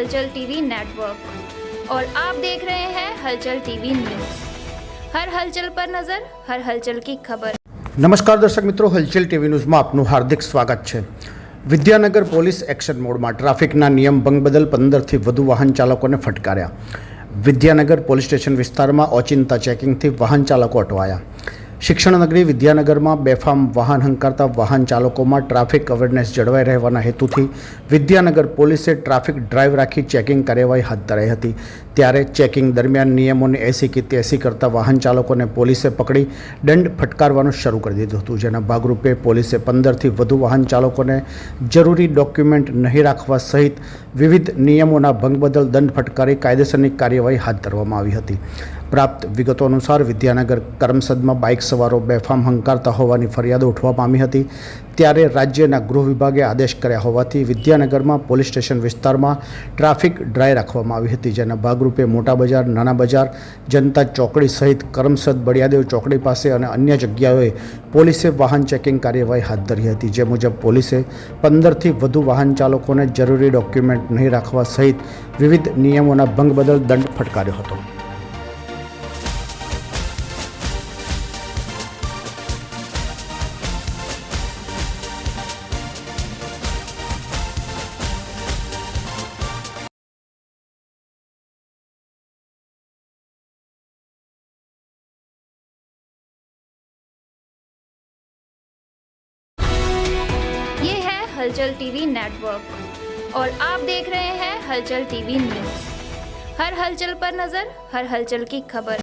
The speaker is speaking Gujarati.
हलचल टीवी नेटवर्क और आप देख रहे हैं हलचल टीवी न्यूज़। हर हलचल पर नजर, हर हलचल की खबर। नमस्कार दर्शक मित्रों, हलचल टीवी न्यूज़ में आपનું હાર્દિક સ્વાગત છે। વિદ્યાનગર પોલીસ એક્શન મોડમાં ટ્રાફિકના નિયમ ભંગ બદલ 15થી વધુ વાહન ચાલકોને ફટકાર્યા। વિદ્યાનગર પોલીસ સ્ટેશન વિસ્તારમાં ઓચિંતા ચેકિંગથી વાહન ચાલકો અટવાયા। શિક્ષણ નગરી વિદ્યાનગરમાં બેફામ વાહન હંકારતા વાહન ચાલકોમાં ટ્રાફિક અવેરનેસ જળવાઈ રહેવાના હેતુથી વિદ્યાનગર પોલીસે ટ્રાફિક ડ્રાઈવ રાખી ચેકિંગ કાર્યવાહી હાથ ધરાઈ હતી। ત્યારે ચેકિંગ દરમિયાન નિયમોને 80 કે 83 કરતા વાહન ચાલકોને પોલીસે પકડી દંડ ફટકારવાનું શરૂ કરી દીધું હતું। જેના ભાગરૂપે પોલીસે 15થી વધુ વાહન ચાલકોને જરૂરી ડોક્યુમેન્ટ નહીં રાખવા સહિત વિવિધ નિયમોના ભંગ બદલ દંડ ફટકારી કાયદેસરની કાર્યવાહી હાથ ધરવામાં આવી હતી। પ્રાપ્ત વિગતો અનુસાર વિદ્યાનગર કરમસદમાં બાઇક સવારો બેફામ હંકારતા હોવાની ફરિયાદો ઉઠવા પામી હતી। ત્યારે રાજ્યના ગૃહ વિભાગે આદેશ કર્યા હોવાથી વિદ્યાનગરમાં પોલીસ સ્ટેશન વિસ્તારમાં ટ્રાફિક ડ્રાઈવ રાખવામાં આવી હતી। જેના ભાગરૂપે મોટા બજાર, નાના બજાર, જનતા ચોકડી સહિત કરમસદ, બળિયાદેવ ચોકડી પાસે અને અન્ય જગ્યાઓએ પોલીસે વાહન ચેકિંગ કાર્યવાહી હાથ ધરી હતી। જે મુજબ પોલીસે 15થી વધુ વાહન ચાલકોને જરૂરી ડોક્યુમેન્ટ નહીં રાખવા સહિત વિવિધ નિયમોના ભંગ બદલ દંડ ફટકાર્યો હતો। ये है हलचल टीवी नेटवर्क और आप देख रहे हैं हलचल टीवी न्यूज़। हर हलचल पर नजर, हर हलचल की खबर।